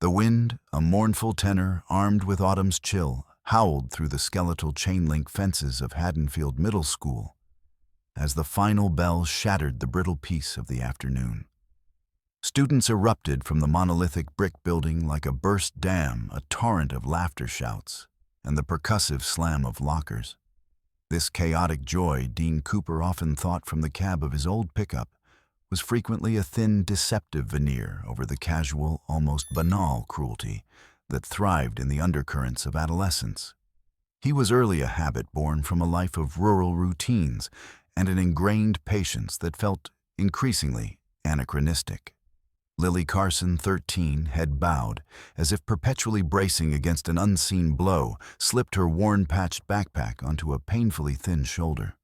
The wind, a mournful tenor armed with autumn's chill, howled through the skeletal chain-link fences of Haddonfield Middle School as the final bell shattered the brittle peace of the afternoon. Students erupted from the monolithic brick building like a burst dam, a torrent of laughter shouts, and the percussive slam of lockers. This chaotic joy, Dean Cooper often thought from the cab of his old pickup, was frequently a thin, deceptive veneer over the casual, almost banal cruelty that thrived in the undercurrents of adolescence. He was early a habit born from a life of rural routines and an ingrained patience that felt increasingly anachronistic. Lily Carson, 13, head bowed, as if perpetually bracing against an unseen blow, slipped her worn-patched backpack onto a painfully thin shoulder.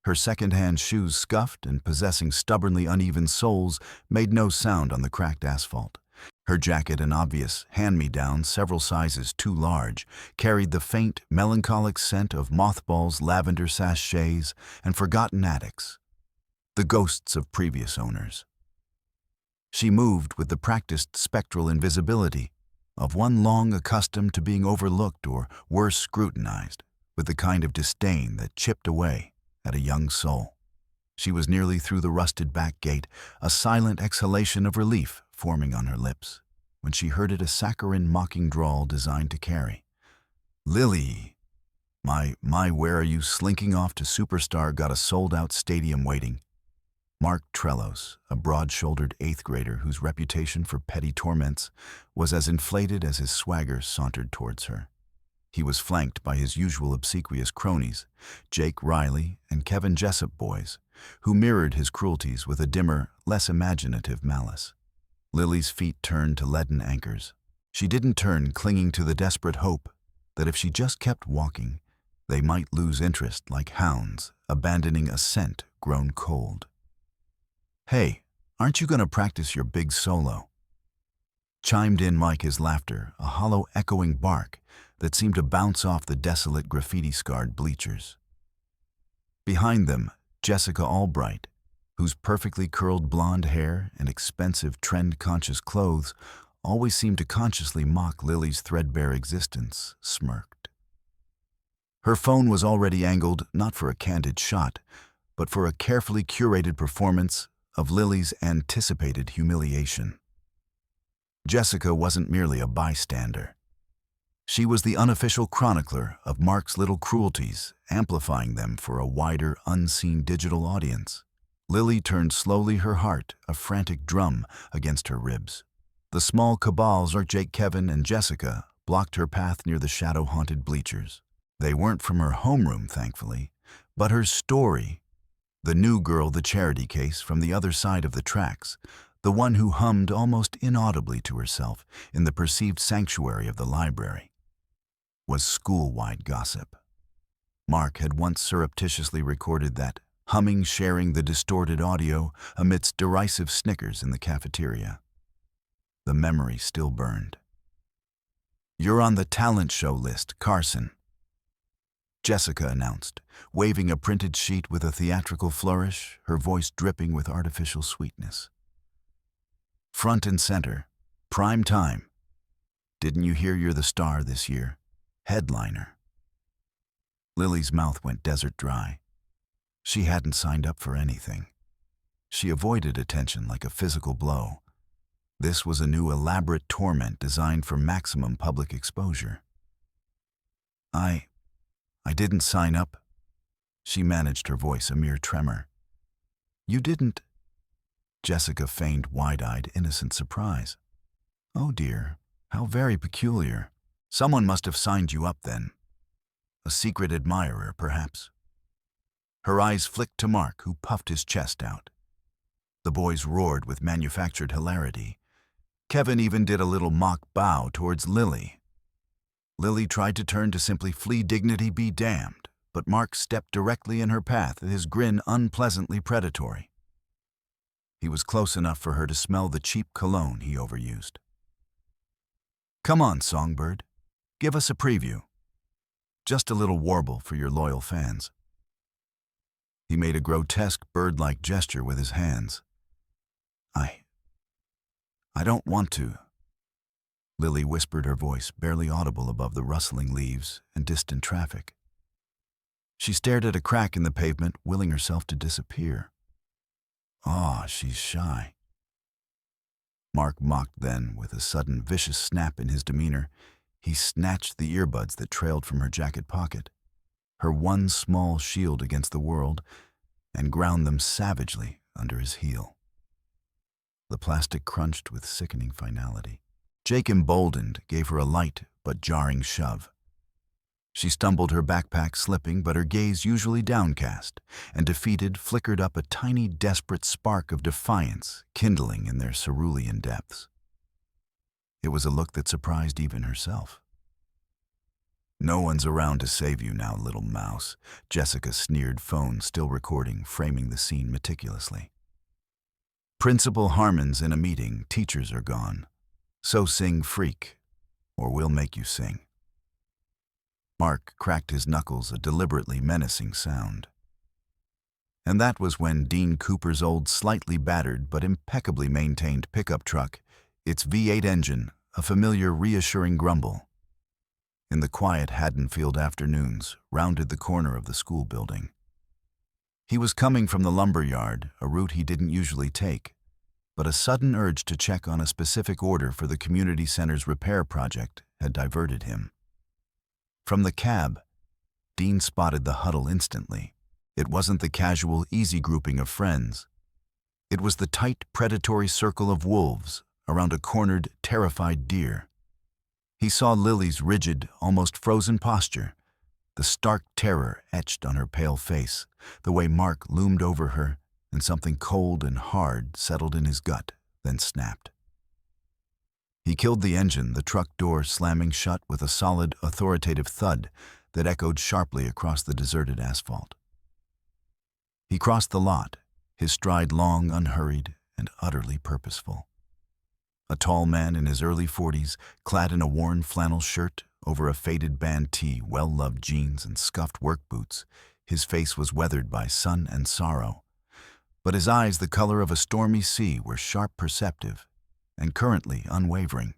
Her second-hand shoes, scuffed and possessing stubbornly uneven soles, made no sound on the cracked asphalt. Her jacket, an obvious hand-me-down several sizes too large, carried the faint, melancholic scent of mothballs, lavender sachets, and forgotten attics, the ghosts of previous owners. She moved with the practiced spectral invisibility of one long accustomed to being overlooked or, worse, scrutinized, with the kind of disdain that chipped away at a young soul. She was nearly through the rusted back gate, a silent exhalation of relief forming on her lips, when she heard it, a saccharine mocking drawl designed to carry. "Lily, where are you slinking off to? Superstar got a sold-out stadium waiting." Mark Trellos, a broad-shouldered eighth grader whose reputation for petty torments was as inflated as his swagger, sauntered towards her. He was flanked by his usual obsequious cronies, Jake Riley and Kevin Jessup boys, who mirrored his cruelties with a dimmer, less imaginative malice. Lily's feet turned to leaden anchors. She didn't turn, clinging to the desperate hope that if she just kept walking, they might lose interest like hounds, abandoning a scent grown cold. "Hey, aren't you going to practice your big solo?" chimed in Mike, his laughter a hollow echoing bark that seemed to bounce off the desolate graffiti-scarred bleachers. Behind them, Jessica Albright, whose perfectly curled blonde hair and expensive trend-conscious clothes always seemed to consciously mock Lily's threadbare existence, smirked. Her phone was already angled not for a candid shot, but for a carefully curated performance of Lily's anticipated humiliation. Jessica wasn't merely a bystander. She was the unofficial chronicler of Mark's little cruelties, amplifying them for a wider, unseen digital audience. Lily turned slowly, her heart a frantic drum against her ribs. The small cabals, or Jake, Kevin, and Jessica, blocked her path near the shadow-haunted bleachers. They weren't from her homeroom, thankfully, but her story. The new girl, the charity case from the other side of the tracks, the one who hummed almost inaudibly to herself in the perceived sanctuary of the library, was school-wide gossip. Mark had once surreptitiously recorded that humming, sharing the distorted audio amidst derisive snickers in the cafeteria. The memory still burned. "You're on the talent show list, Carson," Jessica announced, waving a printed sheet with a theatrical flourish, her voice dripping with artificial sweetness. "Front and center, prime time. Didn't you hear you're the star this year? Headliner." Lily's mouth went desert dry. She hadn't signed up for anything. She avoided attention like a physical blow. This was a new elaborate torment designed for maximum public exposure. I didn't sign up." She managed her voice, a mere tremor. "You didn't?" Jessica feigned wide-eyed, innocent surprise. "Oh dear, how very peculiar. Someone must have signed you up then. A secret admirer, perhaps." Her eyes flicked to Mark, who puffed his chest out. The boys roared with manufactured hilarity. Kevin even did a little mock bow towards Lily. Lily tried to turn to simply flee, dignity be damned, but Mark stepped directly in her path, his grin unpleasantly predatory. He was close enough for her to smell the cheap cologne he overused. "Come on, Songbird. Give us a preview. Just a little warble for your loyal fans." He made a grotesque bird-like gesture with his hands. I don't want to." Lily whispered, her voice barely audible above the rustling leaves and distant traffic. She stared at a crack in the pavement, willing herself to disappear. Ah, she's shy. Mark mocked then, with a sudden vicious snap in his demeanor. He snatched the earbuds that trailed from her jacket pocket, her one small shield against the world, and ground them savagely under his heel. The plastic crunched with sickening finality. Jake, emboldened, gave her a light but jarring shove. She stumbled, her backpack slipping, but her gaze, usually downcast and defeated, flickered up a tiny, desperate spark of defiance, kindling in their cerulean depths. It was a look that surprised even herself. "No one's around to save you now, little mouse," Jessica sneered, phone still recording, framing the scene meticulously. "Principal Harmon's in a meeting, teachers are gone. So sing, freak, or we'll make you sing." Mark cracked his knuckles, a deliberately menacing sound. And that was when Dean Cooper's old, slightly battered but impeccably maintained pickup truck, its V8 engine, a familiar, reassuring grumble, in the quiet Haddonfield afternoons, rounded the corner of the school building. He was coming from the lumber yard, a route he didn't usually take, but a sudden urge to check on a specific order for the community center's repair project had diverted him. From the cab, Dean spotted the huddle instantly. It wasn't the casual, easy grouping of friends. It was the tight, predatory circle of wolves around a cornered, terrified deer. He saw Lily's rigid, almost frozen posture, the stark terror etched on her pale face, the way Mark loomed over her, and something cold and hard settled in his gut, then snapped. He killed the engine, the truck door slamming shut with a solid, authoritative thud that echoed sharply across the deserted asphalt. He crossed the lot, his stride long, unhurried, and utterly purposeful. A tall man in his early 40s, clad in a worn flannel shirt over a faded band tee, well-loved jeans, and scuffed work boots, his face was weathered by sun and sorrow, but his eyes, the color of a stormy sea, were sharp, perceptive, and currently unwavering.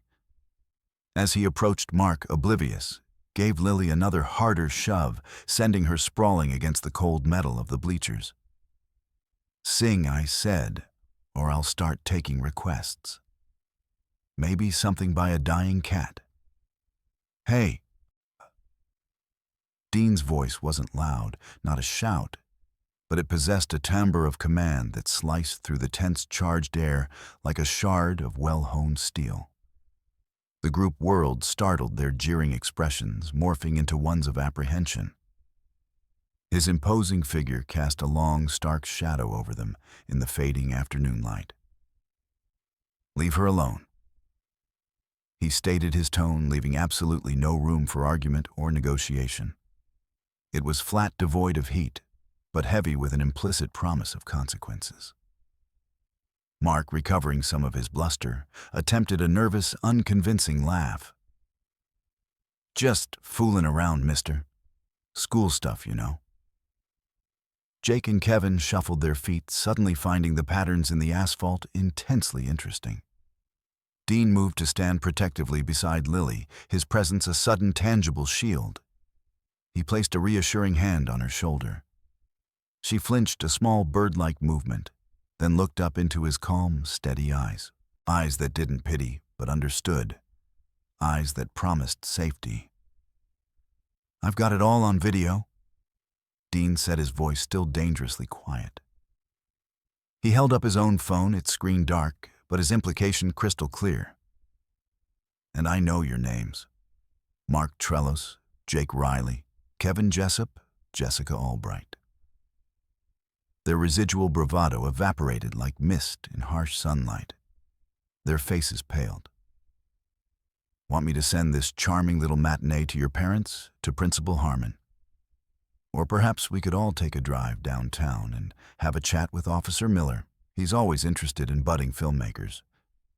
As he approached, Mark, oblivious, gave Lily another harder shove, sending her sprawling against the cold metal of the bleachers. "Sing," I said, "or I'll start taking requests. Maybe something by a dying cat." "Hey." Dean's voice wasn't loud, not a shout, but it possessed a timbre of command that sliced through the tense, charged air like a shard of well-honed steel. The group whirled, startled, their jeering expressions morphing into ones of apprehension. His imposing figure cast a long, stark shadow over them in the fading afternoon light. "Leave her alone." He stated, his tone leaving absolutely no room for argument or negotiation. It was flat, devoid of heat, but heavy with an implicit promise of consequences. Mark, recovering some of his bluster, attempted a nervous, unconvincing laugh. "Just fooling around, mister. School stuff, you know." Jake and Kevin shuffled their feet, suddenly finding the patterns in the asphalt intensely interesting. Dean moved to stand protectively beside Lily, his presence a sudden, tangible shield. He placed a reassuring hand on her shoulder. She flinched, a small bird-like movement, then looked up into his calm, steady eyes. Eyes that didn't pity, but understood. Eyes that promised safety. "I've got it all on video," Dean said, his voice still dangerously quiet. He held up his own phone, its screen dark, but his implication crystal clear. "And I know your names. Mark Trellos, Jake Riley, Kevin Jessup, Jessica Albright." Their residual bravado evaporated like mist in harsh sunlight. Their faces paled. "Want me to send this charming little matinee to your parents, to Principal Harmon? Or perhaps we could all take a drive downtown and have a chat with Officer Miller. He's always interested in budding filmmakers.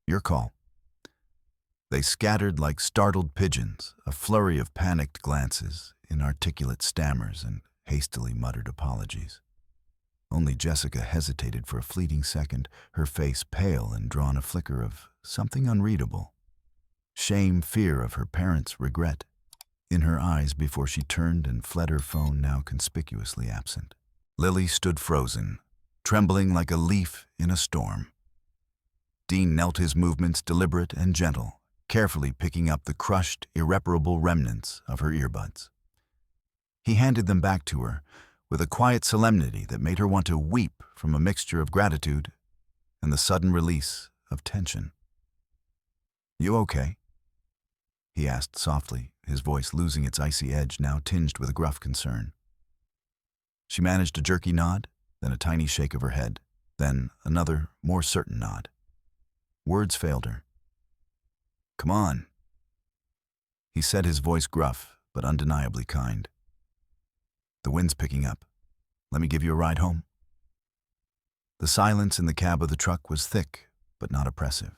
Your call." They scattered like startled pigeons, a flurry of panicked glances, inarticulate stammers, and hastily muttered apologies. Only Jessica hesitated for a fleeting second, her face pale and drawn a flicker of something unreadable. shame, fear of her parents' regret in her eyes before she turned and fled, her phone now conspicuously absent. Lily stood frozen, trembling like a leaf in a storm. Dean knelt, his movements deliberate and gentle, carefully picking up the crushed, irreparable remnants of her earbuds. He handed them back to her with a quiet solemnity that made her want to weep from a mixture of gratitude and the sudden release of tension. "You okay?" he asked softly, his voice losing its icy edge, now tinged with a gruff concern. She managed a jerky nod, then a tiny shake of her head, then another, more certain nod. Words failed her. "Come on," he said, his voice gruff but undeniably kind. "The wind's picking up. Let me give you a ride home." The silence in the cab of the truck was thick but not oppressive.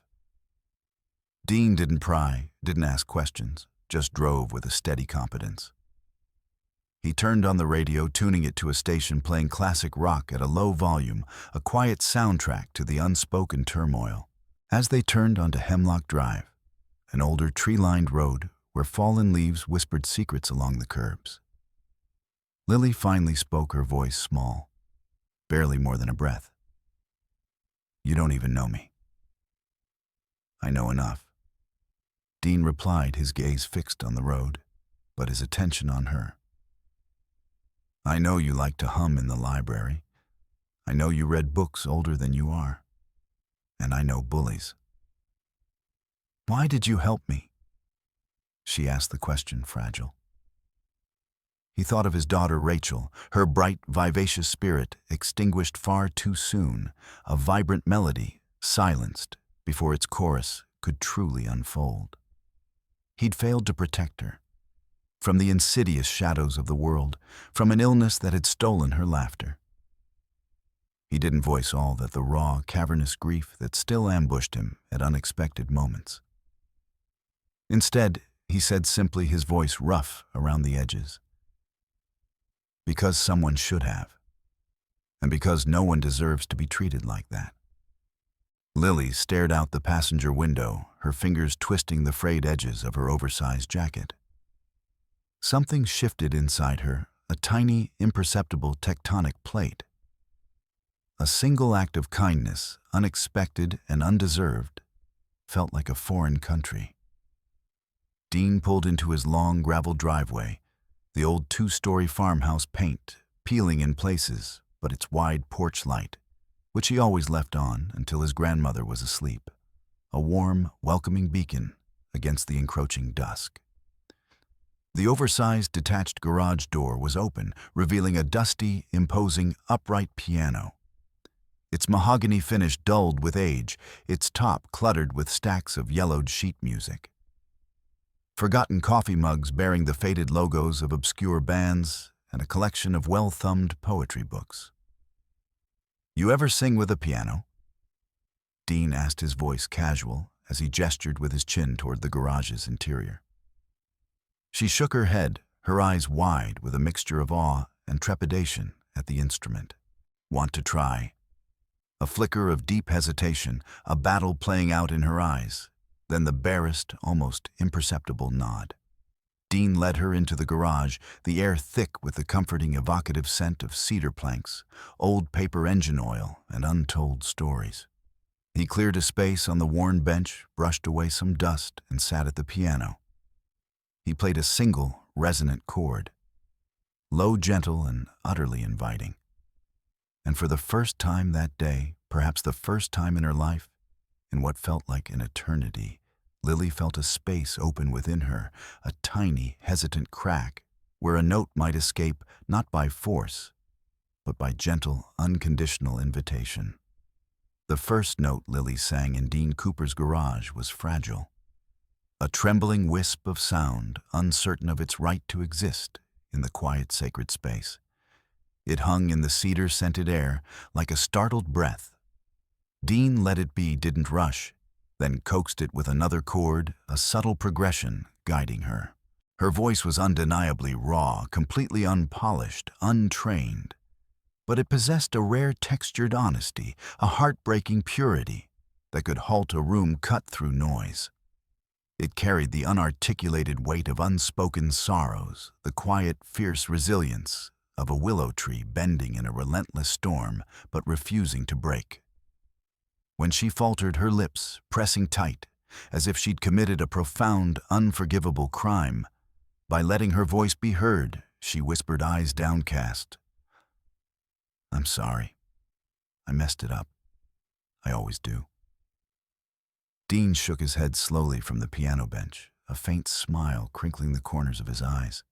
Dean didn't pry, didn't ask questions, just drove with a steady competence. He turned on the radio, tuning it to a station playing classic rock at a low volume, a quiet soundtrack to the unspoken turmoil. As they turned onto Hemlock Drive, an older tree-lined road where fallen leaves whispered secrets along the curbs, Lily finally spoke, her voice small, barely more than a breath. "You don't even know me." "I know enough," Dean replied, his gaze fixed on the road, but his attention on her. "I know you like to hum in the library. I know you read books older than you are. And I know bullies." "Why did you help me?" she asked, the question fragile. He thought of his daughter Rachel, her bright, vivacious spirit extinguished far too soon, a vibrant melody silenced before its chorus could truly unfold. He'd failed to protect her from the insidious shadows of the world, from an illness that had stolen her laughter. He didn't voice all that, the raw, cavernous grief that still ambushed him at unexpected moments. Instead, he said simply, his voice rough around the edges, "Because someone should have, and because no one deserves to be treated like that." Lily stared out the passenger window, her fingers twisting the frayed edges of her oversized jacket. Something shifted inside her, a tiny, imperceptible tectonic plate. A single act of kindness, unexpected and undeserved, felt like a foreign country. Dean pulled into his long gravel driveway, the old two-story farmhouse paint peeling in places, but its wide porch light, which he always left on until his grandmother was asleep, a warm, welcoming beacon against the encroaching dusk. The oversized detached garage door was open, revealing a dusty, imposing, upright piano. Its mahogany finish dulled with age, its top cluttered with stacks of yellowed sheet music. Forgotten coffee mugs bearing the faded logos of obscure bands, and a collection of well-thumbed poetry books. "You ever sing with a piano?" Dean asked, his voice casual as he gestured with his chin toward the garage's interior. She shook her head, her eyes wide with a mixture of awe and trepidation at the instrument. "Want to try?" A flicker of deep hesitation, a battle playing out in her eyes, then the barest, almost imperceptible nod. Dean led her into the garage, the air thick with the comforting, evocative scent of cedar planks, old paper engine oil, and untold stories. He cleared a space on the worn bench, brushed away some dust, and sat at the piano. He played a single, resonant chord, low, gentle, and utterly inviting. And for the first time that day, perhaps the first time in her life, in what felt like an eternity, Lily felt a space open within her, a tiny, hesitant crack where a note might escape not by force, but by gentle, unconditional invitation. The first note Lily sang in Dean Cooper's garage was fragile, a trembling wisp of sound, uncertain of its right to exist in the quiet, sacred space. It hung in the cedar-scented air like a startled breath. Dean let it be, didn't rush, then coaxed it with another chord, a subtle progression guiding her. Her voice was undeniably raw, completely unpolished, untrained, but it possessed a rare textured honesty, a heartbreaking purity that could halt a room cut through noise. It carried the unarticulated weight of unspoken sorrows, the quiet, fierce resilience of a willow tree bending in a relentless storm but refusing to break. When she faltered, her lips pressing tight, as if she'd committed a profound, unforgivable crime, by letting her voice be heard, she whispered, eyes downcast, "I'm sorry. I messed it up. I always do." Dean shook his head slowly from the piano bench, a faint smile crinkling the corners of his eyes.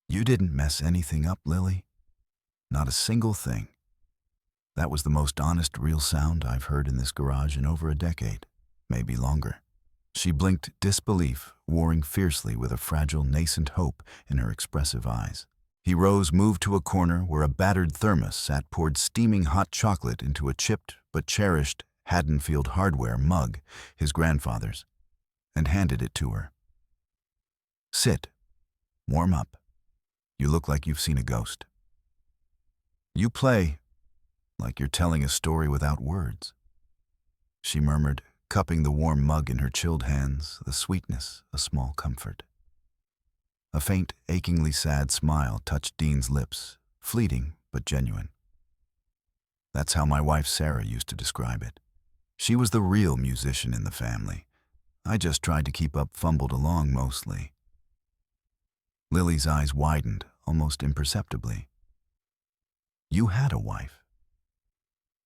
"You didn't mess anything up, Lily. Not a single thing. That was the most honest, real sound I've heard in this garage in over a decade, maybe longer." She blinked, disbelief warring fiercely with a fragile, nascent hope in her expressive eyes. He rose, moved to a corner where a battered thermos sat, poured steaming hot chocolate into a chipped but cherished Haddonfield hardware mug, his grandfather's, and handed it to her. "Sit. Warm up. You look like you've seen a ghost. You play like you're telling a story without words," she murmured, cupping the warm mug in her chilled hands, the sweetness a small comfort. A faint, achingly sad smile touched Dean's lips, fleeting but genuine. "That's how my wife Sarah used to describe it. She was the real musician in the family. I just tried to keep up, fumbled along mostly." Lily's eyes widened, almost imperceptibly. "You had a wife?"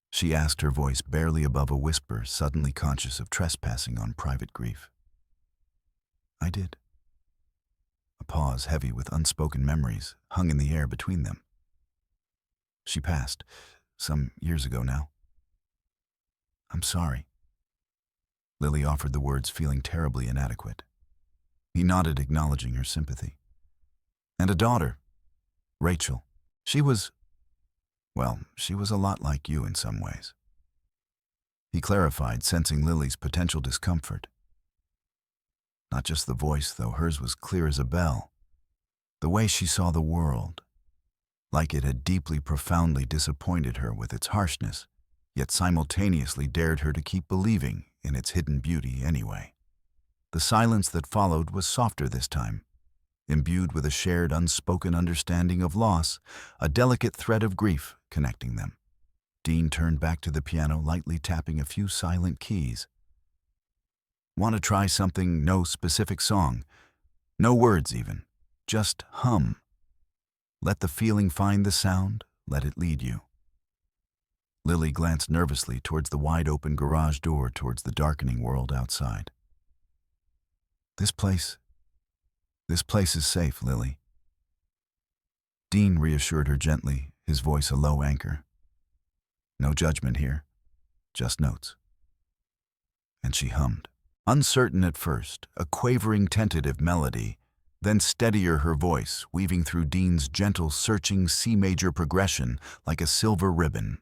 she asked, her voice barely above a whisper, suddenly conscious of trespassing on private grief. "I did." A pause heavy with unspoken memories hung in the air between them. "She passed, some years ago now." "I'm sorry." Lily offered the words, feeling terribly inadequate. He nodded, acknowledging her sympathy. "And a daughter, Rachel. She was a lot like you in some ways." He clarified, sensing Lily's potential discomfort. Not just the voice, though, hers was clear as a bell. The way she saw the world, like it had deeply, profoundly disappointed her with its harshness, yet simultaneously dared her to keep believing in its hidden beauty anyway. The silence that followed was softer this time, imbued with a shared, unspoken understanding of loss, a delicate thread of grief connecting them. Dean turned back to the piano, lightly tapping a few silent keys. "Want to try something? No specific song. No words even. Just hum. Let the feeling find the sound. Let it lead you." Lily glanced nervously towards the wide-open garage door, towards the darkening world outside. This place is safe, Lily." Dean reassured her gently, his voice a low anchor. "No judgment here, just notes." And she hummed. Uncertain at first, a quavering, tentative melody, then steadier her voice, weaving through Dean's gentle, searching C major progression like a silver ribbon.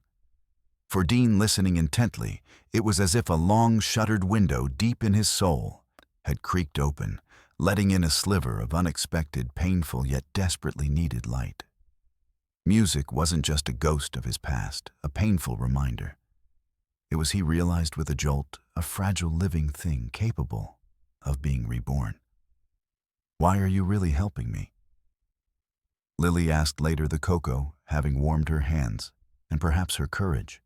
For Dean, listening intently, it was as if a long, shuttered window deep in his soul had creaked open, letting in a sliver of unexpected, painful, yet desperately needed light. Music wasn't just a ghost of his past, a painful reminder. It was, he realized with a jolt, a fragile living thing capable of being reborn. "Why are you really helping me?" Lily asked later, the cocoa having warmed her hands, and perhaps her courage.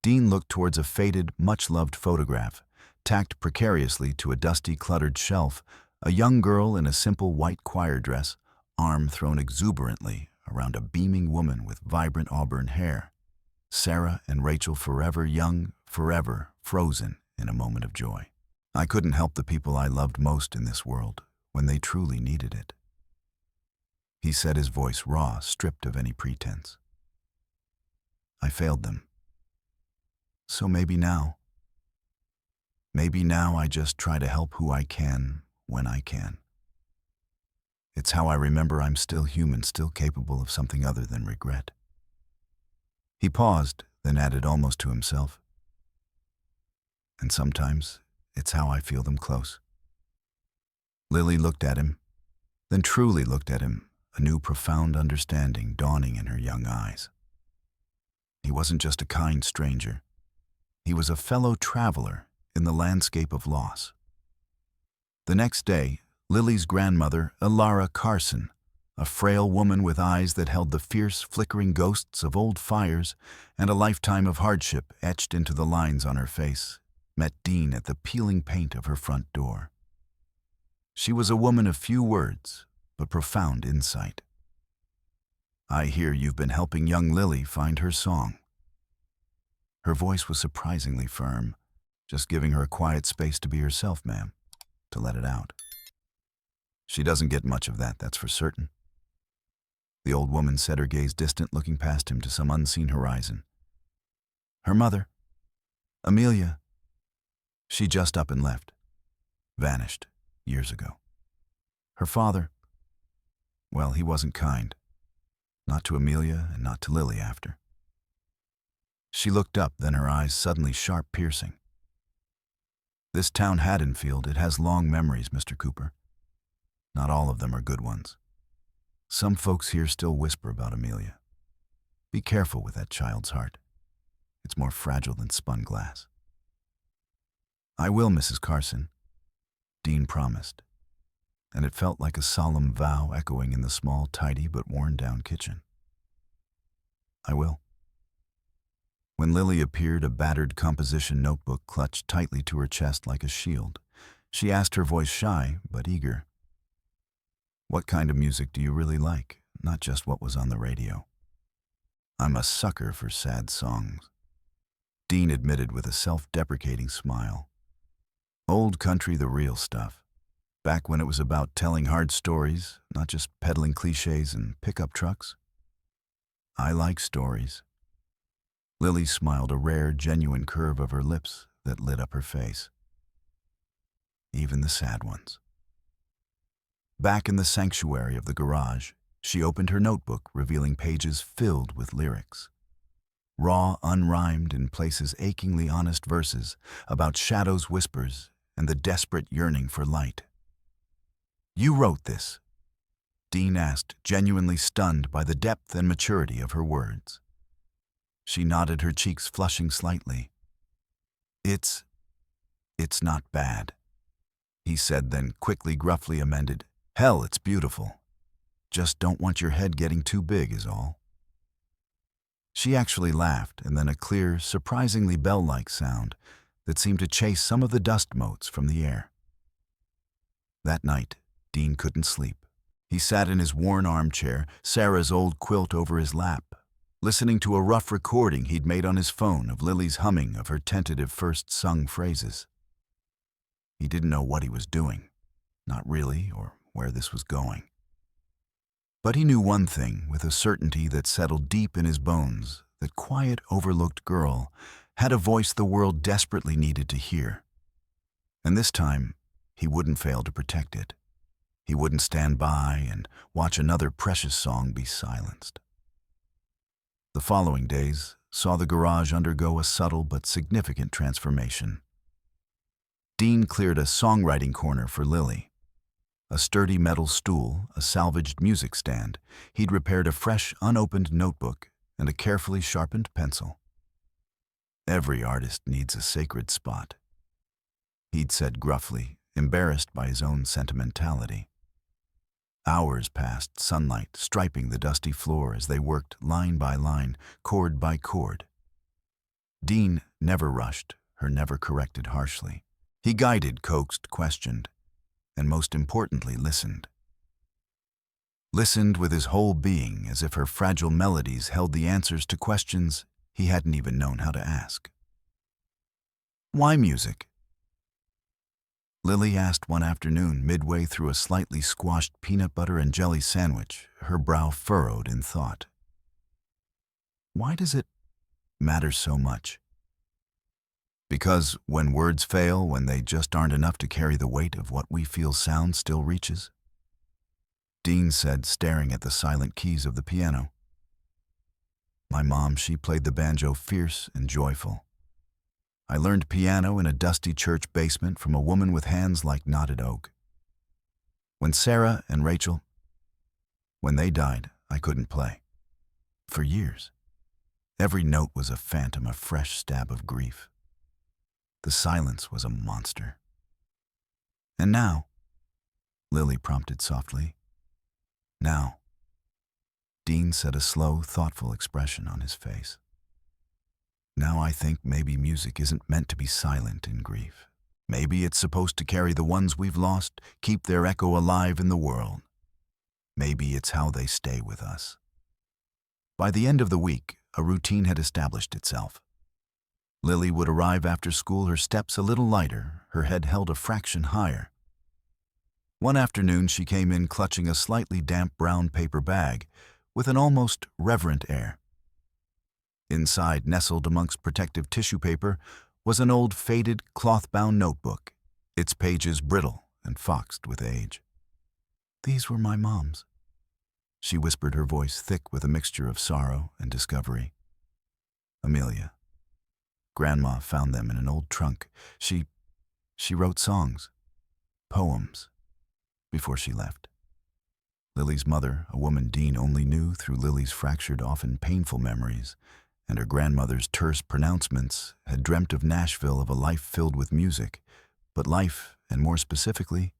Dean looked towards a faded, much-loved photograph, tacked precariously to a dusty, cluttered shelf, a young girl in a simple white choir dress, arm thrown exuberantly around a beaming woman with vibrant auburn hair. Sarah and Rachel, forever young, forever frozen in a moment of joy. "I couldn't help the people I loved most in this world when they truly needed it," he said, his voice raw, stripped of any pretense. "I failed them. So maybe now I just try to help who I can when I can. It's how I remember I'm still human, still capable of something other than regret." He paused, then added almost to himself, "And sometimes it's how I feel them close." Lily looked at him, then truly looked at him, a new profound understanding dawning in her young eyes. He wasn't just a kind stranger. He was a fellow traveler in the landscape of loss. The next day, Lily's grandmother, Ilara Carson, a frail woman with eyes that held the fierce, flickering ghosts of old fires and a lifetime of hardship etched into the lines on her face, met Dean at the peeling paint of her front door. She was a woman of few words, but profound insight. "I hear you've been helping young Lily find her song." Her voice was surprisingly firm, just giving her a quiet space to be herself, ma'am, to let it out. "She doesn't get much of that, that's for certain." The old woman set her gaze distant, looking past him to some unseen horizon. "Her mother, Amelia, she just up and left, vanished years ago. Her father, well, he wasn't kind, not to Amelia and not to Lily after." She looked up, then her eyes suddenly sharp, piercing. "This town Haddonfield, it has long memories, Mr. Cooper. Not all of them are good ones. Some folks here still whisper about Amelia. Be careful with that child's heart. It's more fragile than spun glass." "I will, Mrs. Carson," Dean promised, and it felt like a solemn vow echoing in the small, tidy but worn-down kitchen. "I will." When Lily appeared, a battered composition notebook clutched tightly to her chest like a shield, she asked, her voice shy but eager, "What kind of music do you really like, not just what was on the radio?" "I'm a sucker for sad songs," Dean admitted with a self-deprecating smile. "Old country, the real stuff. Back when it was about telling hard stories, not just peddling cliches and pickup trucks." "I like stories." Lily smiled, a rare, genuine curve of her lips that lit up her face. "Even the sad ones." Back in the sanctuary of the garage, she opened her notebook, revealing pages filled with lyrics. Raw, unrhymed, in places achingly honest verses about shadows' whispers and the desperate yearning for light. "You wrote this?" Dean asked, genuinely stunned by the depth and maturity of her words. She nodded, her cheeks flushing slightly. It's not bad," he said, then quickly, gruffly amended, "Hell, it's beautiful. Just don't want your head getting too big is all." She actually laughed, and then a clear, surprisingly bell-like sound that seemed to chase some of the dust motes from the air. That night, Dean couldn't sleep. He sat in his worn armchair, Sarah's old quilt over his lap, listening to a rough recording he'd made on his phone of Lily's humming of her tentative first sung phrases. He didn't know what he was doing, not really, or where this was going. But he knew one thing with a certainty that settled deep in his bones: that quiet, overlooked girl had a voice the world desperately needed to hear. And this time, he wouldn't fail to protect it. He wouldn't stand by and watch another precious song be silenced. The following days saw the garage undergo a subtle but significant transformation. Dean cleared a songwriting corner for Lily. A sturdy metal stool, a salvaged music stand, he'd repaired a fresh, unopened notebook, and a carefully sharpened pencil. "Every artist needs a sacred spot," he'd said gruffly, embarrassed by his own sentimentality. Hours passed, sunlight striping the dusty floor as they worked line by line, chord by chord. Dean never rushed, her never corrected harshly. He guided, coaxed, questioned, and most importantly, listened. Listened with his whole being, as if her fragile melodies held the answers to questions he hadn't even known how to ask. "Why music?" Lily asked one afternoon, midway through a slightly squashed peanut butter and jelly sandwich, her brow furrowed in thought. "Why does it matter so much?" "Because when words fail, when they just aren't enough to carry the weight of what we feel sound still reaches," Dean said, staring at the silent keys of the piano. "My mom, she played the banjo fierce and joyful. I learned piano in a dusty church basement from a woman with hands like knotted oak. When Sarah and Rachel, when they died, I couldn't play. For years. Every note was a phantom, a fresh stab of grief. The silence was a monster. And now, Lily prompted softly. Now, Dean set a slow, thoughtful expression on his face. Now I think maybe music isn't meant to be silent in grief. Maybe it's supposed to carry the ones we've lost, keep their echo alive in the world. Maybe it's how they stay with us. By the end of the week, a routine had established itself. Lily would arrive after school, her steps a little lighter, her head held a fraction higher. One afternoon she came in clutching a slightly damp brown paper bag with an almost reverent air. Inside, nestled amongst protective tissue paper, was an old faded cloth-bound notebook, its pages brittle and foxed with age. "These were my mom's," she whispered, her voice thick with a mixture of sorrow and discovery. "Amelia. Grandma found them in an old trunk. She wrote songs, poems, before she left." Lily's mother, a woman Dean only knew through Lily's fractured, often painful memories, and her grandmother's terse pronouncements, had dreamt of Nashville, of a life filled with music, but life, and more specifically,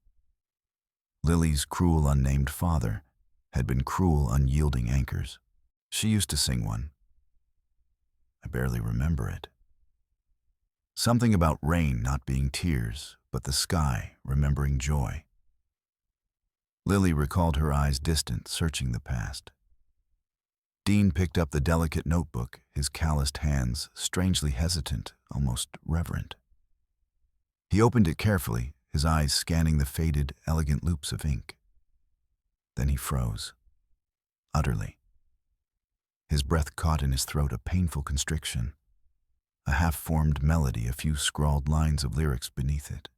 Lily's cruel unnamed father, had been cruel unyielding anchors. She used to sing one. I barely remember it. Something about rain not being tears, but the sky remembering joy. Lily recalled, her eyes distant, searching the past. Dean picked up the delicate notebook, his calloused hands strangely hesitant, almost reverent. He opened it carefully, his eyes scanning the faded, elegant loops of ink. Then he froze, utterly. His breath caught in his throat, a painful constriction, a half-formed melody, a few scrawled lines of lyrics beneath it.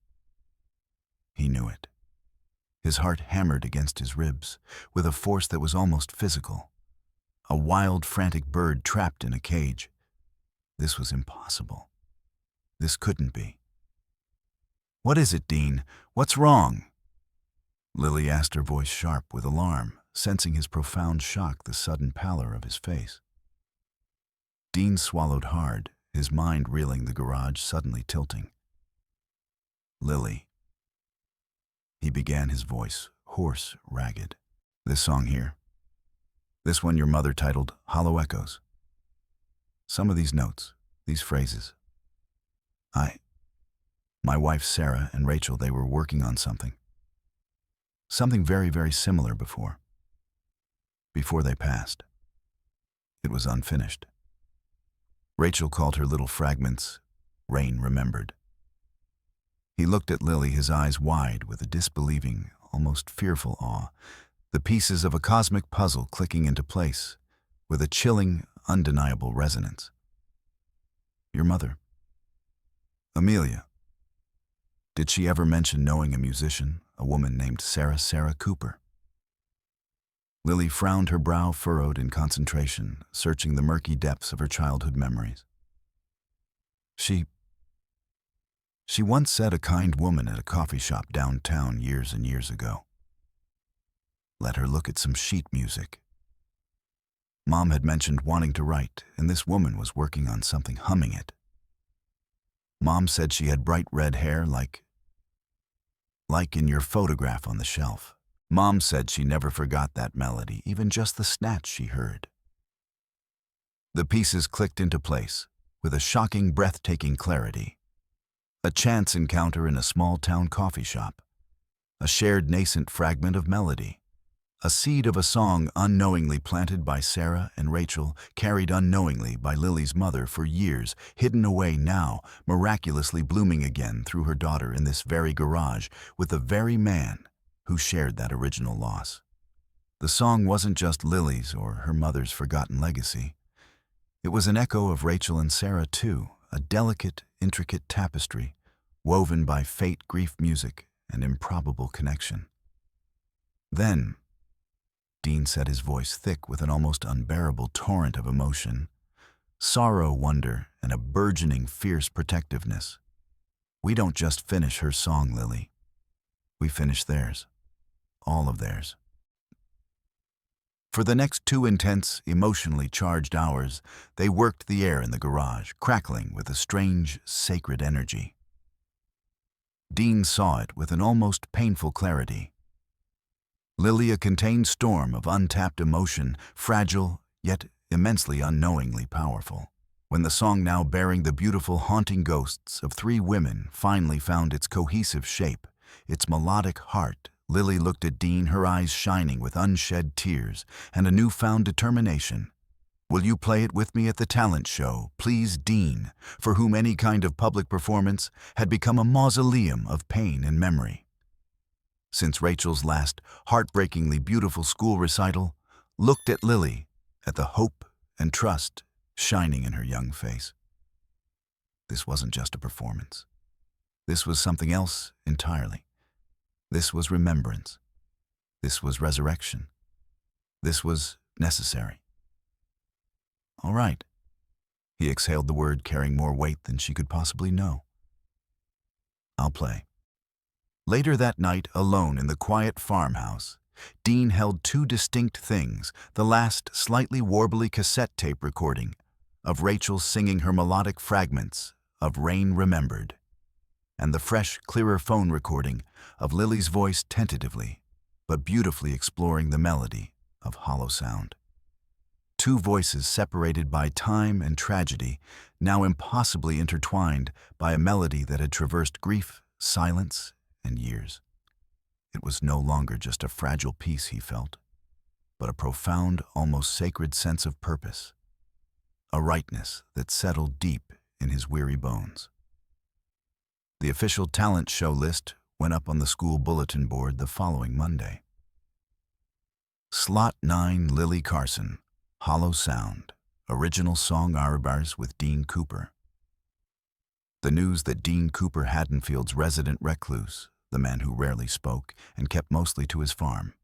He knew it. His heart hammered against his ribs with a force that was almost physical. A wild, frantic bird trapped in a cage. This was impossible. This couldn't be. "What is it, Dean? What's wrong?" Lily asked, her voice sharp with alarm, sensing his profound shock, the sudden pallor of his face. Dean swallowed hard, his mind reeling, the garage suddenly tilting. "Lily," he began, his voice hoarse, ragged. "This song here. This one your mother titled Hollow Echoes. Some of these notes, these phrases. My wife Sarah and Rachel, they were working on something. Something very, very similar before they passed. It was unfinished. Rachel called her little fragments Rain Remembered." He looked at Lily, his eyes wide with a disbelieving, almost fearful awe, the pieces of a cosmic puzzle clicking into place with a chilling, undeniable resonance. "Your mother, Amelia. Did she ever mention knowing a musician, a woman named Sarah Cooper?" Lily frowned, her brow furrowed in concentration, searching the murky depths of her childhood memories. She once said a kind woman at a coffee shop downtown years and years ago. Let her look at some sheet music. Mom had mentioned wanting to write, and this woman was working on something, humming it. Mom said she had bright red hair like in your photograph on the shelf. Mom said she never forgot that melody, even just the snatch she heard. The pieces clicked into place with a shocking, breathtaking clarity. A chance encounter in a small-town coffee shop. A shared nascent fragment of melody. A seed of a song unknowingly planted by Sarah and Rachel, carried unknowingly by Lily's mother for years, hidden away now, miraculously blooming again through her daughter in this very garage with the very man who shared that original loss. The song wasn't just Lily's or her mother's forgotten legacy. It was an echo of Rachel and Sarah too, a delicate, intricate tapestry, woven by fate, grief, music, and improbable connection. Then, Dean said, his voice thick with an almost unbearable torrent of emotion, sorrow, wonder, and a burgeoning, fierce protectiveness. "We don't just finish her song, Lily. We finish theirs. All of theirs." For the next 2 intense, emotionally charged hours, they worked the air in the garage, crackling with a strange, sacred energy. Dean saw it with an almost painful clarity. Lily, a contained storm of untapped emotion, fragile, yet immensely unknowingly powerful. When the song, now bearing the beautiful, haunting ghosts of three women, finally found its cohesive shape, its melodic heart, Lily looked at Dean, her eyes shining with unshed tears and a newfound determination. "Will you play it with me at the talent show, please, Dean," for whom any kind of public performance had become a mausoleum of pain and memory. Since Rachel's last heartbreakingly beautiful school recital, looked at Lily, at the hope and trust shining in her young face. This wasn't just a performance. This was something else entirely. This was remembrance. This was resurrection. This was necessary. "All right." He exhaled the word, carrying more weight than she could possibly know. "I'll play." Later that night, alone in the quiet farmhouse, Dean held two distinct things: the last slightly warbly cassette tape recording of Rachel singing her melodic fragments of Rain Remembered, and the fresh, clearer phone recording of Lily's voice tentatively but beautifully exploring the melody of Hollow Sound. Two voices separated by time and tragedy, now impossibly intertwined by a melody that had traversed grief, silence, and years. It was no longer just a fragile piece, he felt, but a profound, almost sacred sense of purpose, a rightness that settled deep in his weary bones. The official talent show list went up on the school bulletin board the following Monday. Slot 9, Lily Carson, Hollow Sound, original song Arabars with Dean Cooper. The news that Dean Cooper, Haddonfield's resident recluse, the man who rarely spoke and kept mostly to his farm,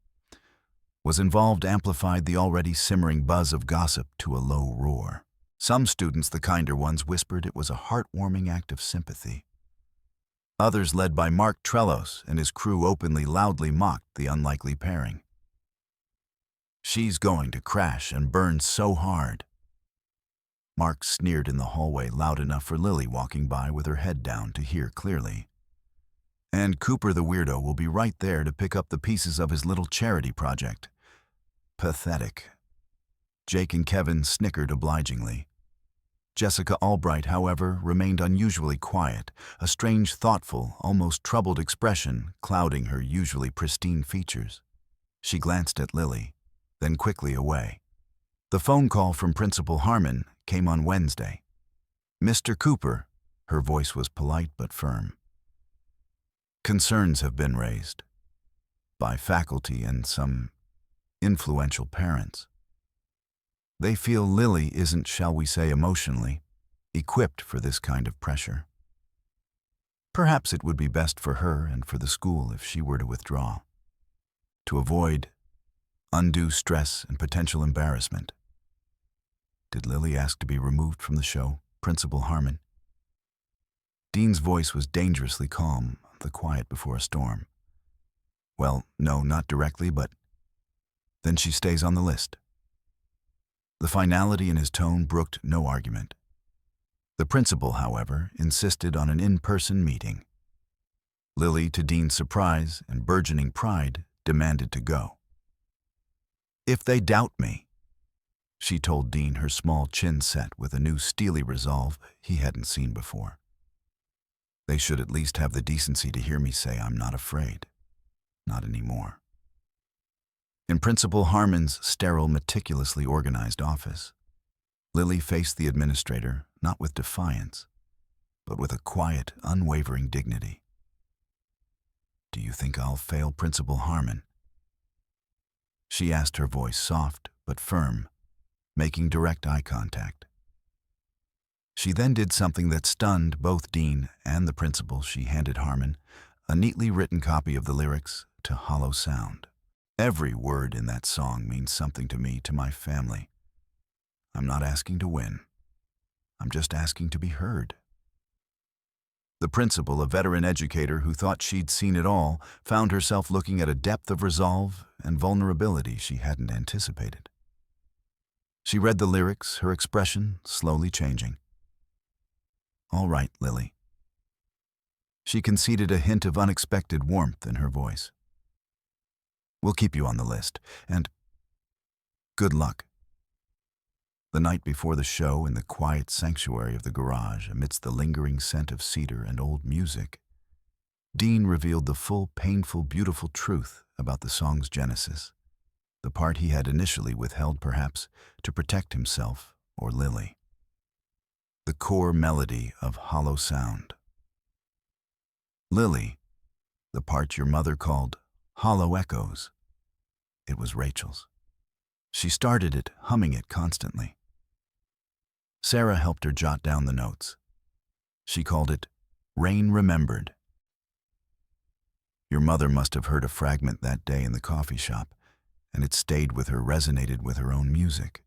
was involved amplified the already simmering buzz of gossip to a low roar. Some students, the kinder ones, whispered it was a heartwarming act of sympathy. Others, led by Mark Trellos and his crew, openly, loudly mocked the unlikely pairing. "She's going to crash and burn so hard." Mark sneered in the hallway, loud enough for Lily, walking by with her head down, to hear clearly. "And Cooper, the weirdo, will be right there to pick up the pieces of his little charity project." Pathetic. Jake and Kevin snickered obligingly. Jessica Albright, however, remained unusually quiet, a strange, thoughtful, almost troubled expression clouding her usually pristine features. She glanced at Lily, then quickly away. The phone call from Principal Harmon came on Wednesday. "Mr. Cooper," her voice was polite but firm. "Concerns have been raised by faculty and some influential parents. They feel Lily isn't, shall we say, emotionally equipped for this kind of pressure. Perhaps it would be best for her and for the school if she were to withdraw, to avoid undue stress and potential embarrassment." "Did Lily ask to be removed from the show, Principal Harmon?" Dean's voice was dangerously calm, the quiet before a storm. "Well, no, not directly, but then she stays on the list." The finality in his tone brooked no argument. The principal, however, insisted on an in-person meeting. Lily, to Dean's surprise and burgeoning pride, demanded to go. "If they doubt me," she told Dean, her small chin set with a new steely resolve he hadn't seen before, "they should at least have the decency to hear me say I'm not afraid. Not anymore." In Principal Harmon's sterile, meticulously organized office, Lily faced the administrator not with defiance, but with a quiet, unwavering dignity. "Do you think I'll fail Principal Harmon?" she asked, her voice soft but firm, making direct eye contact. She then did something that stunned both Dean and the principal. She handed Harmon a neatly written copy of the lyrics to Hollow Sound. "Every word in that song means something to me, to my family. I'm not asking to win. I'm just asking to be heard." The principal, a veteran educator who thought she'd seen it all, found herself looking at a depth of resolve and vulnerability she hadn't anticipated. She read the lyrics, her expression slowly changing. "All right, Lily." She conceded, a hint of unexpected warmth in her voice. We'll keep you on the list. And good luck. The night before the show, in the quiet sanctuary of the garage, amidst the lingering scent of cedar and old music, Dean revealed the full, painful, beautiful truth about the song's genesis, the part he had initially withheld perhaps to protect himself or Lily. The core melody of hollow sound. Lily, the part your mother called hollow echoes. It was Rachel's. She started it, humming it constantly. Sarah helped her jot down the notes. She called it Rain Remembered. Your mother must have heard a fragment that day in the coffee shop, and it stayed with her, resonated with her own music.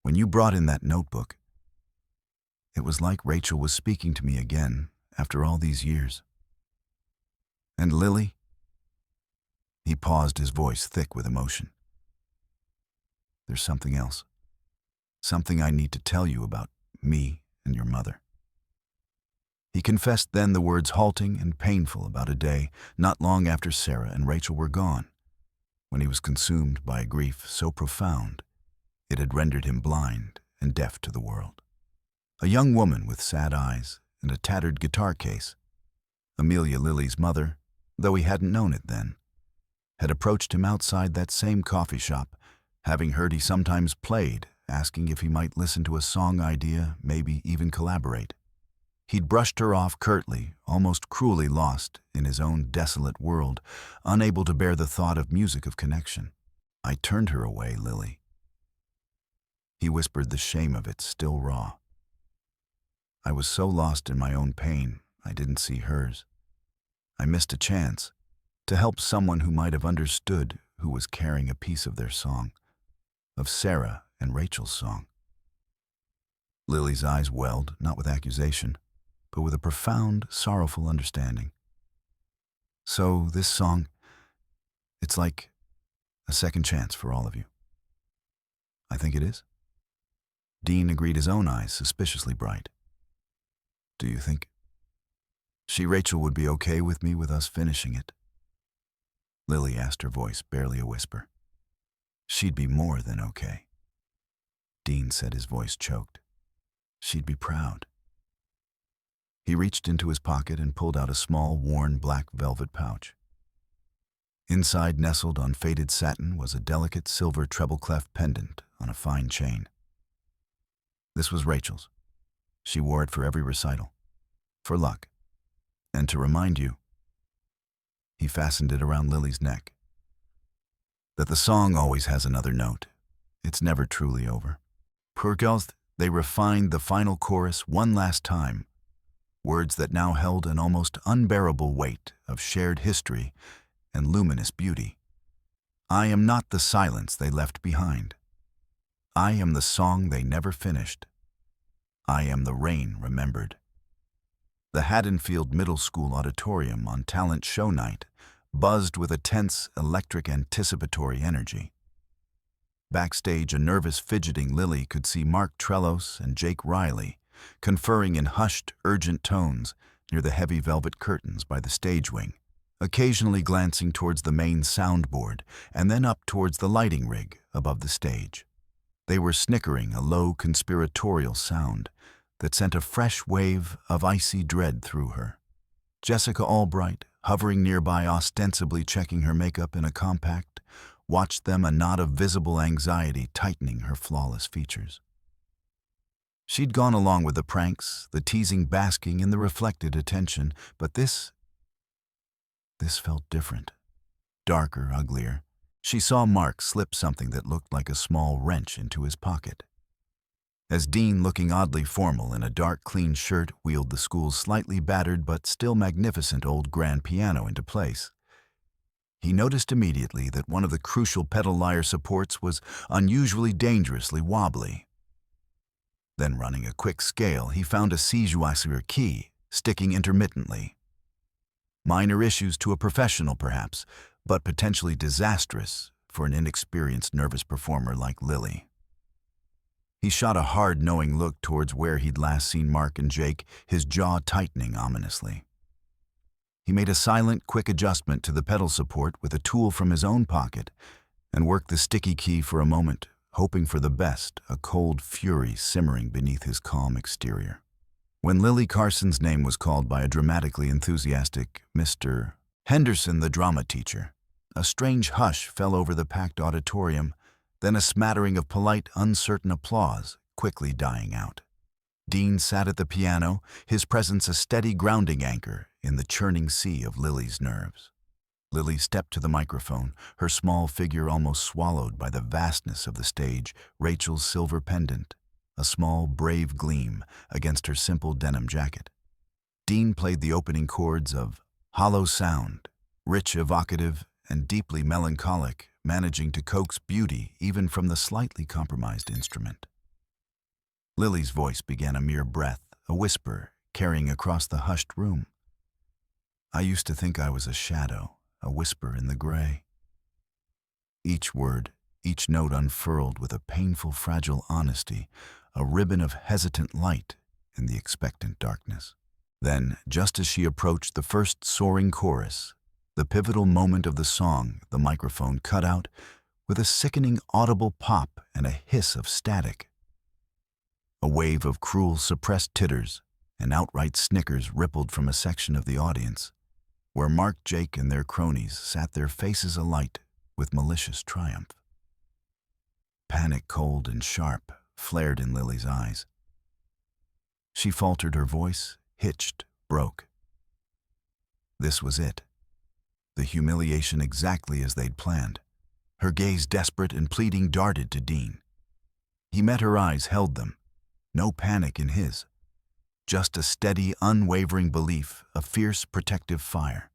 When you brought in that notebook, it was like Rachel was speaking to me again after all these years. And Lily? He paused, his voice thick with emotion. There's something else. Something I need to tell you about me and your mother. He confessed then, the words halting and painful, about a day not long after Sarah and Rachel were gone, when he was consumed by a grief so profound it had rendered him blind and deaf to the world. A young woman with sad eyes and a tattered guitar case, Amelia, Lily's mother, though he hadn't known it then, had approached him outside that same coffee shop, having heard he sometimes played, asking if he might listen to a song idea, maybe even collaborate. He'd brushed her off curtly, almost cruelly lost in his own desolate world, unable to bear the thought of music of connection. I turned her away, Lily. He whispered, the shame of it still raw. I was so lost in my own pain, I didn't see hers. I missed a chance to help someone who might have understood, who was carrying a piece of their song, of Sarah and Rachel's song. Lily's eyes welled, not with accusation, but with a profound, sorrowful understanding. So this song, it's like a second chance for all of you. I think it is. Dean agreed, his own eyes suspiciously bright. Do you think Rachel would be okay with us finishing it? Lily asked, her voice barely a whisper. She'd be more than okay. Dean said, his voice choked. She'd be proud. He reached into his pocket and pulled out a small, worn black velvet pouch. Inside, nestled on faded satin, was a delicate silver treble-clef pendant on a fine chain. This was Rachel's. She wore it for every recital, for luck, and to remind you. He fastened it around Lily's neck. That the song always has another note. It's never truly over. Poor girls, they refined the final chorus one last time, words that now held an almost unbearable weight of shared history and luminous beauty. I am not the silence they left behind. I am the song they never finished. I am the rain remembered. The Haddonfield Middle School auditorium on talent show night buzzed with a tense, electric, anticipatory energy. Backstage, a nervous, fidgeting Lily could see Mark Trellos and Jake Riley conferring in hushed, urgent tones near the heavy velvet curtains by the stage wing, occasionally glancing towards the main soundboard and then up towards the lighting rig above the stage. They were snickering, a low, conspiratorial sound that sent a fresh wave of icy dread through her. Jessica Albright, hovering nearby, ostensibly checking her makeup in a compact, watched them, a knot of visible anxiety tightening her flawless features. She'd gone along with the pranks, the teasing, basking in the reflected attention, but this felt different, darker, uglier. She saw Mark slip something that looked like a small wrench into his pocket. As Dean, looking oddly formal in a dark, clean shirt, wheeled the school's slightly battered but still magnificent old grand piano into place, he noticed immediately that one of the crucial pedal lyre supports was unusually dangerously wobbly. Then, running a quick scale, he found a C-joueur key sticking intermittently. Minor issues to a professional, perhaps, but potentially disastrous for an inexperienced, nervous performer like Lily. He shot a hard, knowing look towards where he'd last seen Mark and Jake, his jaw tightening ominously. He made a silent, quick adjustment to the pedal support with a tool from his own pocket and worked the sticky key for a moment, hoping for the best, a cold fury simmering beneath his calm exterior. When Lily Carson's name was called by a dramatically enthusiastic Mr. Henderson, the drama teacher, a strange hush fell over the packed auditorium, then a smattering of polite, uncertain applause, quickly dying out. Dean sat at the piano, his presence a steady grounding anchor in the churning sea of Lily's nerves. Lily stepped to the microphone, her small figure almost swallowed by the vastness of the stage, Rachel's silver pendant, a small, brave gleam against her simple denim jacket. Dean played the opening chords of Hollow Sound, rich, evocative, and deeply melancholic, managing to coax beauty even from the slightly compromised instrument. Lily's voice began a mere breath, a whisper, carrying across the hushed room. I used to think I was a shadow, a whisper in the gray. Each word, each note unfurled with a painful, fragile honesty, a ribbon of hesitant light in the expectant darkness. Then, just as she approached the first soaring chorus, the pivotal moment of the song, the microphone cut out with a sickening audible pop and a hiss of static. A wave of cruel, suppressed titters and outright snickers rippled from a section of the audience, where Mark, Jake, and their cronies sat, their faces alight with malicious triumph. Panic, cold and sharp, flared in Lily's eyes. She faltered, her voice hitched, broke. This was it. The humiliation exactly as they'd planned. Her gaze, desperate and pleading, darted to Dean. He met her eyes, held them. No panic in his. Just a steady, unwavering belief, a fierce, protective fire.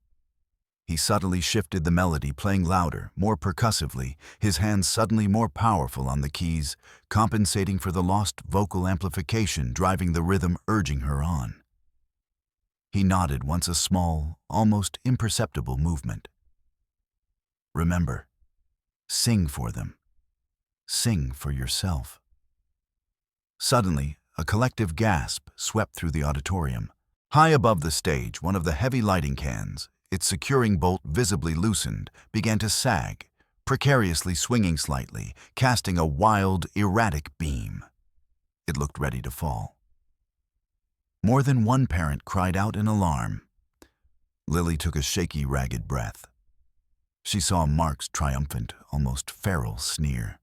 He subtly shifted the melody, playing louder, more percussively, his hands suddenly more powerful on the keys, compensating for the lost vocal amplification, driving the rhythm, urging her on. He nodded once, a small, almost imperceptible movement. Remember, sing for them. Sing for yourself. Suddenly, a collective gasp swept through the auditorium. High above the stage, one of the heavy lighting cans, its securing bolt visibly loosened, began to sag, precariously swinging slightly, casting a wild, erratic beam. It looked ready to fall. More than one parent cried out in alarm. Lily took a shaky, ragged breath. She saw Mark's triumphant, almost feral sneer.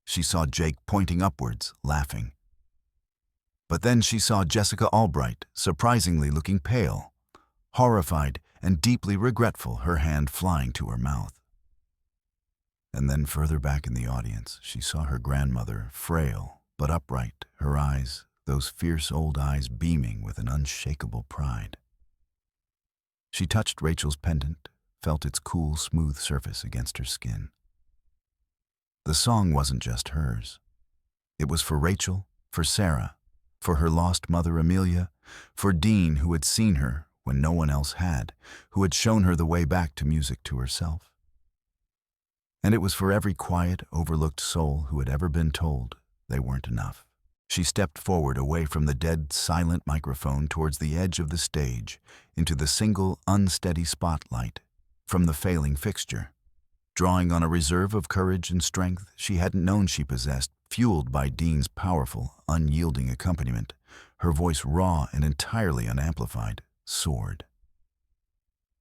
She saw Jake pointing upwards, laughing. But then she saw Jessica Albright, surprisingly looking pale, horrified and deeply regretful, her hand flying to her mouth. And then further back in the audience, she saw her grandmother, frail but upright, her eyes, those fierce old eyes, beaming with an unshakable pride. She touched Rachel's pendant, felt its cool, smooth surface against her skin. The song wasn't just hers. It was for Rachel, for Sarah, for her lost mother Amelia, for Dean, who had seen her when no one else had, who had shown her the way back to music, to herself. And it was for every quiet, overlooked soul who had ever been told they weren't enough. She stepped forward, away from the dead, silent microphone, towards the edge of the stage, into the single, unsteady spotlight from the failing fixture. Drawing on a reserve of courage and strength she hadn't known she possessed, fueled by Dean's powerful, unyielding accompaniment, her voice, raw and entirely unamplified, soared.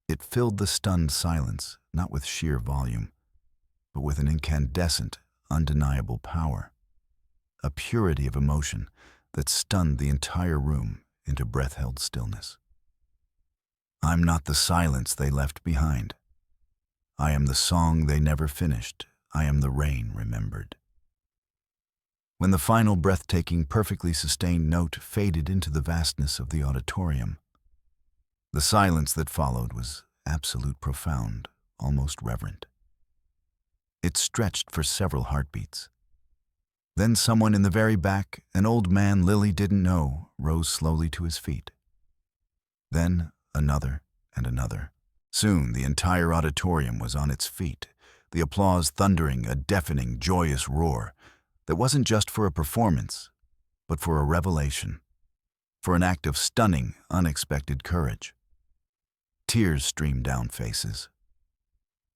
It filled the stunned silence, not with sheer volume, but with an incandescent, undeniable power, a purity of emotion that stunned the entire room into breath-held stillness. I'm not the silence they left behind. I am the song they never finished. I am the rain remembered. When the final breathtaking, perfectly sustained note faded into the vastness of the auditorium, the silence that followed was absolute, profound, almost reverent. It stretched for several heartbeats. Then someone in the very back, an old man Lily didn't know, rose slowly to his feet. Then another and another. Soon the entire auditorium was on its feet, the applause thundering, a deafening, joyous roar that wasn't just for a performance, but for a revelation, for an act of stunning, unexpected courage. Tears streamed down faces.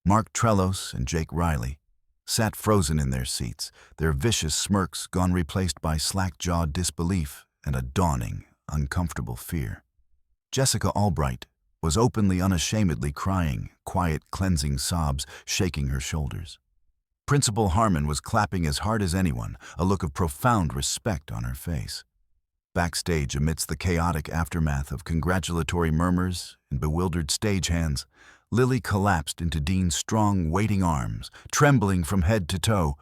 Mark Trellos and Jake Riley sat frozen in their seats, their vicious smirks gone replaced by slack-jawed disbelief and a dawning, uncomfortable fear. Jessica Albright was openly, unashamedly crying, quiet, cleansing sobs shaking her shoulders. Principal Harmon was clapping as hard as anyone, a look of profound respect on her face. Backstage, amidst the chaotic aftermath of congratulatory murmurs and bewildered stagehands, Lily collapsed into Dean's strong, waiting arms, trembling from head to toe,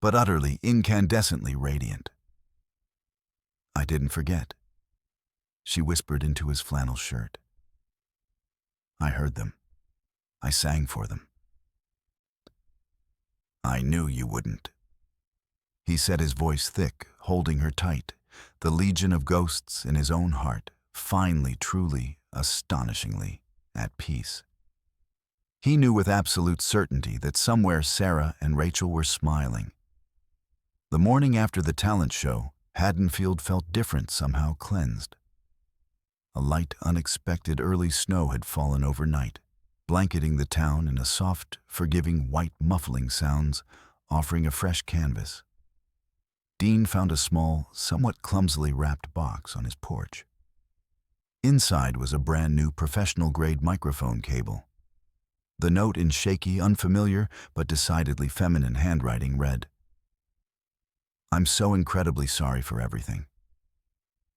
but utterly, incandescently radiant. "I didn't forget," she whispered into his flannel shirt. "I heard them. I sang for them." "I knew you wouldn't," he said, his voice thick, holding her tight, the legion of ghosts in his own heart, finally, truly, astonishingly, at peace. He knew with absolute certainty that somewhere Sarah and Rachel were smiling. The morning after the talent show, Haddonfield felt different, somehow cleansed. A light, unexpected early snow had fallen overnight, blanketing the town in a soft, forgiving white muffling sounds, offering a fresh canvas. Dean found a small, somewhat clumsily wrapped box on his porch. Inside was a brand-new professional-grade microphone cable. The note, in shaky, unfamiliar, but decidedly feminine handwriting, read, "I'm so incredibly sorry for everything.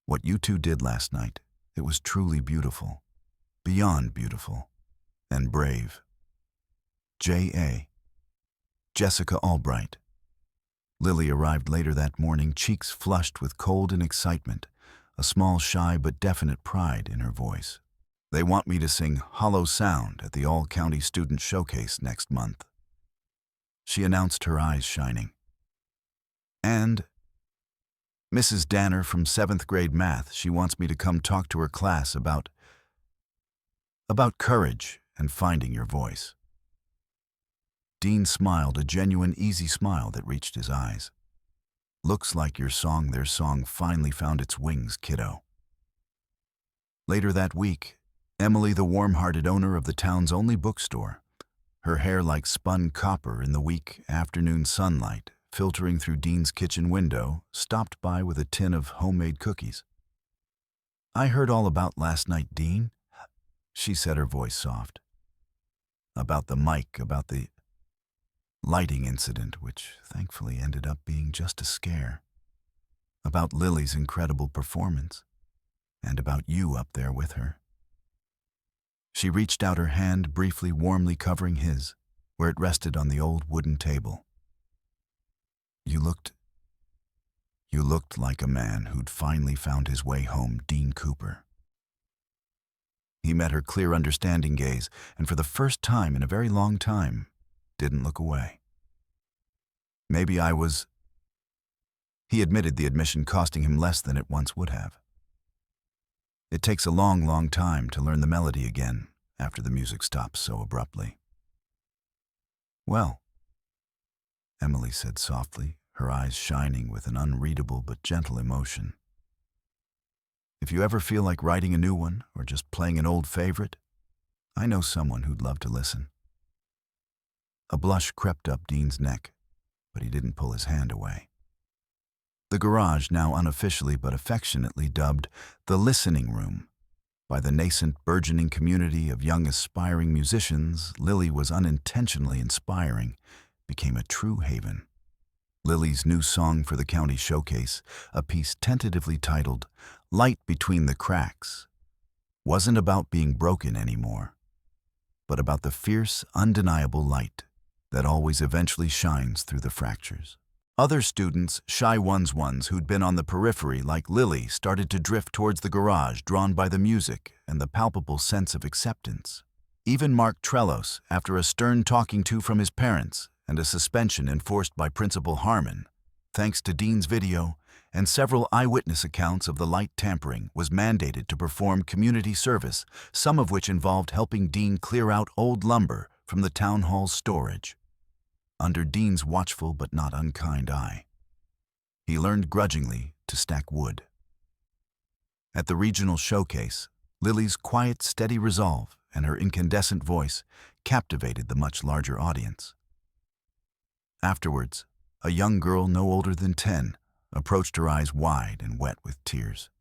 What you two did last night, it was truly beautiful, beyond beautiful, and brave. J.A. Jessica Albright." Lily arrived later that morning, cheeks flushed with cold and excitement, a small, shy but definite pride in her voice. "They want me to sing Hollow Sound at the All-County Student Showcase next month," she announced, her eyes shining. "And Mrs. Danner from 7th grade math, she wants me to come talk to her class about courage and finding your voice." Dean smiled, a genuine, easy smile that reached his eyes. "Looks like their song finally found its wings, kiddo." Later that week, Emily, the warm-hearted owner of the town's only bookstore, her hair like spun copper in the weak afternoon sunlight filtering through Dean's kitchen window, stopped by with a tin of homemade cookies. "I heard all about last night, Dean," she said, her voice soft. "About the mic, about the lighting incident, which thankfully ended up being just a scare. About Lily's incredible performance, and about you up there with her." She reached out her hand, briefly, warmly covering his, where it rested on the old wooden table. You looked like a man who'd finally found his way home, Dean Cooper." He met her clear, understanding gaze, and for the first time in a very long time, didn't look away. "Maybe I was..." He admitted, the admission costing him less than it once would have. It takes a long, long time to learn the melody again after the music stops so abruptly. "Well," Emily said softly, her eyes shining with an unreadable but gentle emotion, "if you ever feel like writing a new one or just playing an old favorite, I know someone who'd love to listen." A blush crept up Dean's neck, but he didn't pull his hand away. The garage, now unofficially but affectionately dubbed the Listening Room by the nascent, burgeoning community of young, aspiring musicians Lily was unintentionally inspiring, became a true haven. Lily's new song for the county showcase, a piece tentatively titled "Light Between the Cracks," wasn't about being broken anymore, but about the fierce, undeniable light that always eventually shines through the fractures. Other students, shy ones who'd been on the periphery like Lily, started to drift towards the garage, drawn by the music and the palpable sense of acceptance. Even Mark Trellos, after a stern talking to from his parents and a suspension enforced by Principal Harmon, thanks to Dean's video and several eyewitness accounts of the light tampering, was mandated to perform community service, some of which involved helping Dean clear out old lumber from the town hall's storage. Under Dean's watchful but not unkind eye, he learned grudgingly to stack wood. At the regional showcase, Lily's quiet, steady resolve and her incandescent voice captivated the much larger audience. Afterwards, a young girl no older than 10 approached, her eyes wide and wet with tears.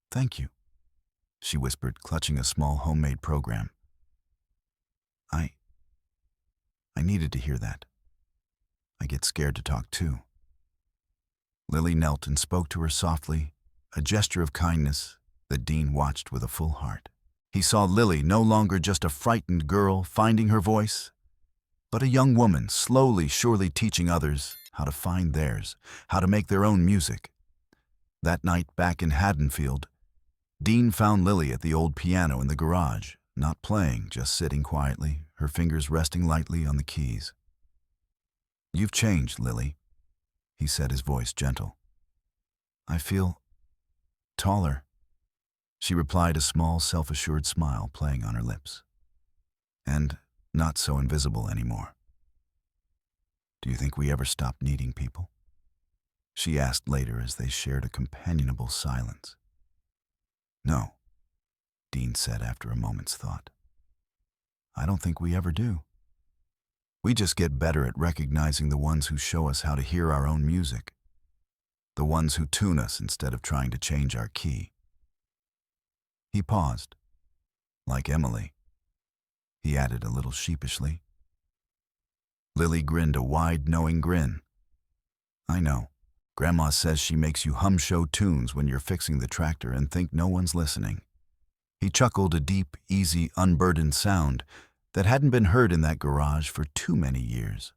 "Thank you," she whispered, clutching a small homemade program. I needed to hear that. I get scared to talk too." Lily knelt and spoke to her softly, a gesture of kindness that Dean watched with a full heart. He saw Lily no longer just a frightened girl finding her voice, but a young woman slowly, surely teaching others how to find theirs, how to make their own music. That night back in Haddonfield, Dean found Lily at the old piano in the garage, not playing, just sitting quietly, her fingers resting lightly on the keys. "You've changed, Lily," he said, his voice gentle. "I feel taller," she replied, a small, self-assured smile playing on her lips. "And not so invisible anymore. Do you think we ever stop needing people?" she asked later as they shared a companionable silence. "No," Dean said after a moment's thought. "I don't think we ever do. We just get better at recognizing the ones who show us how to hear our own music, the ones who tune us instead of trying to change our key." He paused. "Like Emily," he added a little sheepishly. Lily grinned a wide, knowing grin. "I know. Grandma says she makes you hum show tunes when you're fixing the tractor and think no one's listening." He chuckled, a deep, easy, unburdened sound that hadn't been heard in that garage for too many years.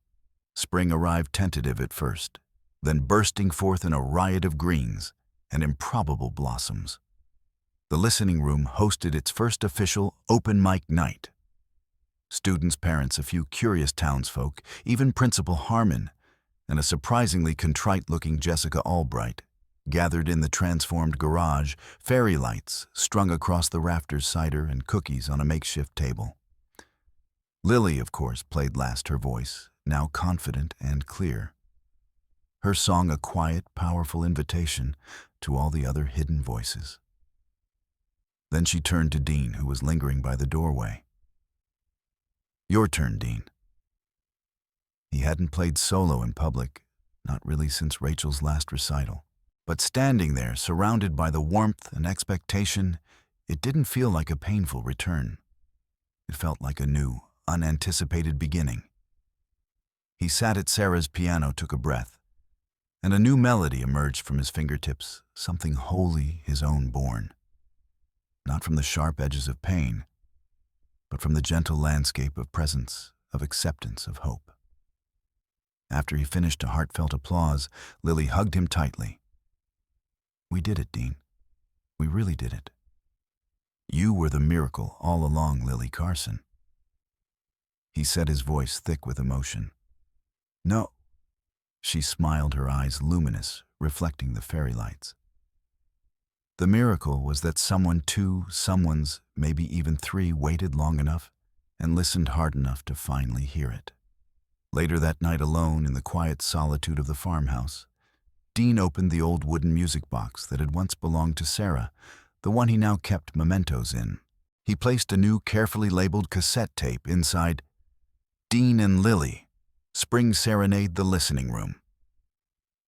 Spring arrived tentative at first, then bursting forth in a riot of greens and improbable blossoms. The listening room hosted its first official open mic night. Students, parents, a few curious townsfolk, even Principal Harmon, and a surprisingly contrite-looking Jessica Albright gathered in the transformed garage, fairy lights strung across the rafters, cider and cookies on a makeshift table. Lily, of course, played last, her voice, now confident and clear. Her song a quiet, powerful invitation to all the other hidden voices. Then she turned to Dean, who was lingering by the doorway. "Your turn, Dean." He hadn't played solo in public, not really since Rachel's last recital. But standing there, surrounded by the warmth and expectation, it didn't feel like a painful return. It felt like a new, unanticipated beginning. He sat at Sarah's piano, took a breath, and a new melody emerged from his fingertips, something wholly his own born. Not from the sharp edges of pain, but from the gentle landscape of presence, of acceptance, of hope. After he finished to heartfelt applause, Lily hugged him tightly. "We did it, Dean. We really did it. You were the miracle all along, Lily Carson." He said, his voice thick with emotion. "No." She smiled, her eyes luminous, reflecting the fairy lights. "The miracle was that someone, two, someones, maybe even three, waited long enough and listened hard enough to finally hear it." Later that night, alone in the quiet solitude of the farmhouse, Dean opened the old wooden music box that had once belonged to Sarah, the one he now kept mementos in. He placed a new, carefully labeled cassette tape inside. "Dean and Lily, Spring Serenade the Listening Room."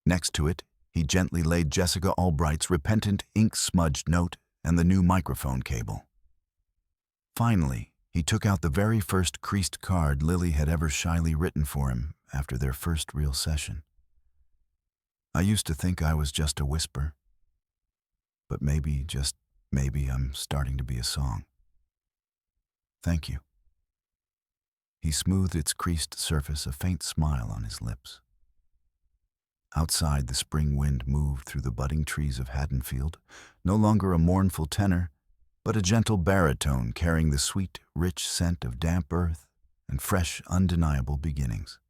Next to it, he gently laid Jessica Albright's repentant, ink-smudged note and the new microphone cable. Finally, he took out the very first creased card Lily had ever shyly written for him after their first real session. "I used to think I was just a whisper, but maybe, just maybe, I'm starting to be a song. Thank you." He smoothed its creased surface, a faint smile on his lips. Outside, the spring wind moved through the budding trees of Haddonfield, no longer a mournful tenor, but a gentle baritone carrying the sweet, rich scent of damp earth and fresh, undeniable beginnings.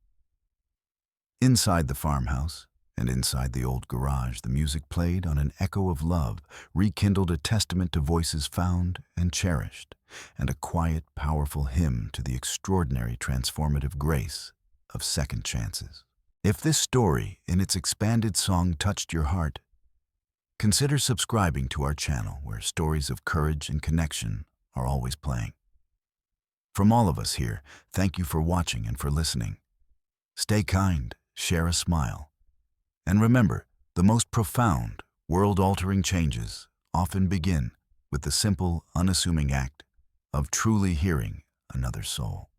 Inside the farmhouse, and inside the old garage, the music played on an echo of love, rekindled a testament to voices found and cherished, and a quiet, powerful hymn to the extraordinary transformative grace of second chances. If this story, in its expanded song, touched your heart, consider subscribing to our channel, where stories of courage and connection are always playing. From all of us here, thank you for watching and for listening. Stay kind, share a smile. And remember, the most profound, world-altering changes often begin with the simple, unassuming act of truly hearing another soul.